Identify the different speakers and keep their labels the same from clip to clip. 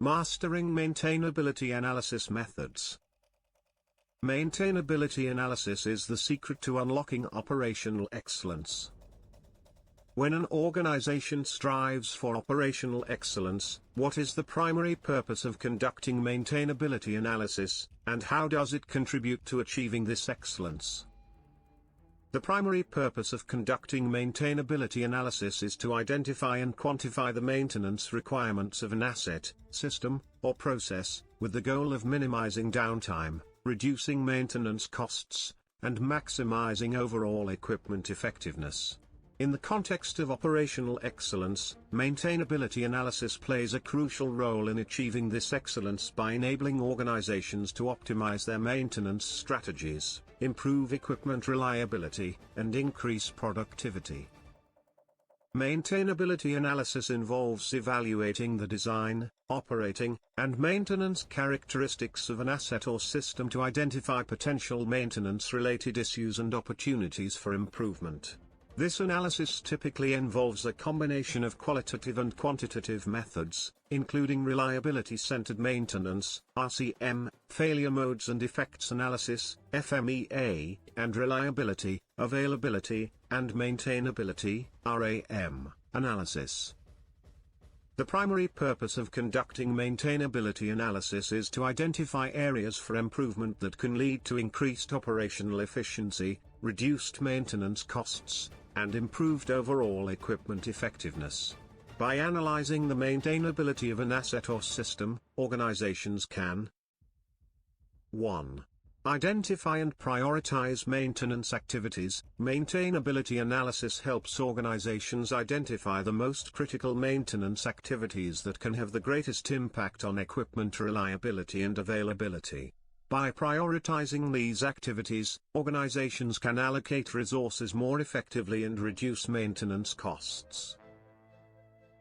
Speaker 1: Mastering maintainability analysis methods. Maintainability analysis is the secret to unlocking operational excellence. When an organization strives for operational excellence, what is the primary purpose of conducting maintainability analysis, and how does it contribute to achieving this excellence? The primary purpose of conducting maintainability analysis is to identify and quantify the maintenance requirements of an asset, system, or process, with the goal of minimizing downtime, reducing maintenance costs, and maximizing overall equipment effectiveness. In the context of operational excellence, maintainability analysis plays a crucial role in achieving this excellence by enabling organizations to optimize their maintenance strategies, improve equipment reliability, and increase productivity. Maintainability analysis involves evaluating the design, operating, and maintenance characteristics of an asset or system to identify potential maintenance-related issues and opportunities for improvement. This analysis typically involves a combination of qualitative and quantitative methods, including reliability-centered maintenance, RCM, failure modes and effects analysis, FMEA, and reliability, availability, and maintainability, RAM, analysis. The primary purpose of conducting maintainability analysis is to identify areas for improvement that can lead to increased operational efficiency, reduced maintenance costs, and improved overall equipment effectiveness. By analyzing the maintainability of an asset or system, organizations can 1. Identify and prioritize maintenance activities. Maintainability analysis helps organizations identify the most critical maintenance activities that can have the greatest impact on equipment reliability and availability. By prioritizing these activities, organizations can allocate resources more effectively and reduce maintenance costs.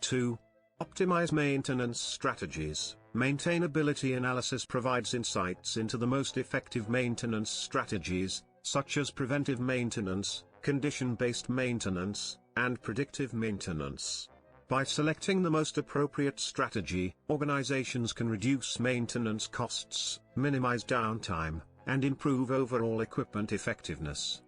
Speaker 1: 2. Optimize maintenance strategies. Maintainability analysis provides insights into the most effective maintenance strategies, such as preventive maintenance, condition-based maintenance, and predictive maintenance. By selecting the most appropriate strategy, organizations can reduce maintenance costs, minimize downtime, and improve overall equipment effectiveness.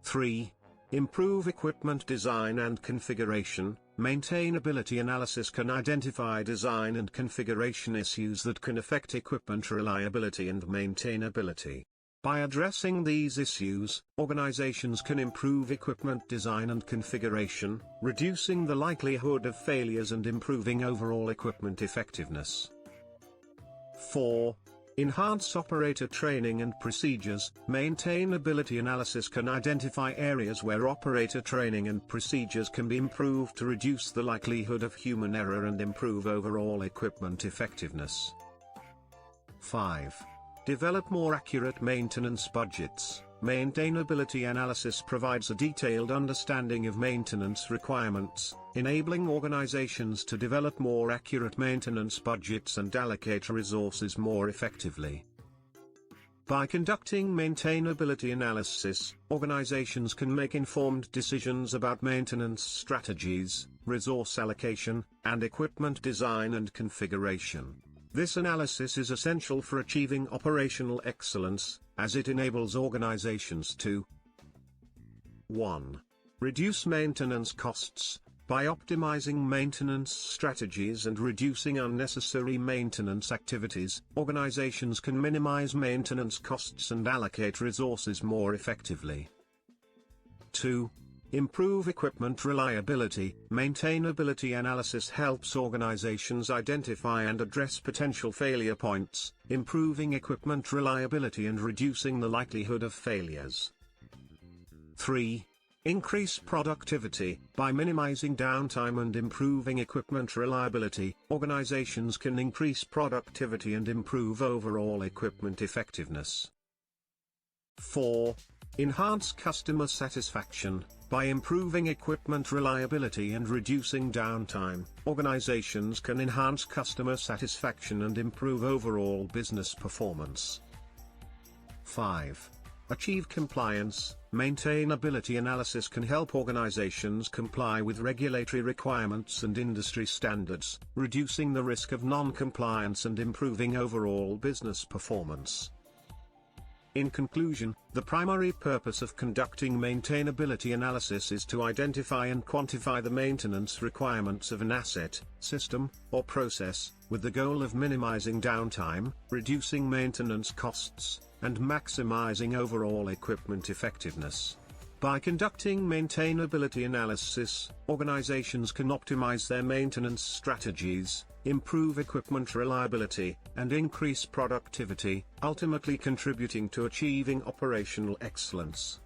Speaker 1: 3. Improve equipment design and configuration. Maintainability analysis can identify design and configuration issues that can affect equipment reliability and maintainability. By addressing these issues, organizations can improve equipment design and configuration, reducing the likelihood of failures and improving overall equipment effectiveness. 4. Enhance operator training and procedures. Maintainability analysis can identify areas where operator training and procedures can be improved to reduce the likelihood of human error and improve overall equipment effectiveness. 5. Develop more accurate maintenance budgets. Maintainability analysis provides a detailed understanding of maintenance requirements, enabling organizations to develop more accurate maintenance budgets and allocate resources more effectively. By conducting maintainability analysis, organizations can make informed decisions about maintenance strategies, resource allocation, and equipment design and configuration. This analysis is essential for achieving operational excellence, as it enables organizations to 1. Reduce maintenance costs. By optimizing maintenance strategies and reducing unnecessary maintenance activities, organizations can minimize maintenance costs and allocate resources more effectively. 2. Improve equipment reliability. Maintainability analysis helps organizations identify and address potential failure points, improving equipment reliability and reducing the likelihood of failures. 3. Increase productivity. By minimizing downtime and improving equipment reliability, organizations can increase productivity and improve overall equipment effectiveness. 4. Enhance customer satisfaction. By improving equipment reliability and reducing downtime, organizations can enhance customer satisfaction and improve overall business performance. 5. achieve compliance. Maintainability analysis can help organizations comply with regulatory requirements and industry standards, reducing the risk of non-compliance and improving overall business performance. In conclusion, the primary purpose of conducting maintainability analysis is to identify and quantify the maintenance requirements of an asset, system, or process, with the goal of minimizing downtime, reducing maintenance costs, and maximizing overall equipment effectiveness. By conducting maintainability analysis, organizations can optimize their maintenance strategies, improve equipment reliability, and increase productivity, ultimately contributing to achieving operational excellence.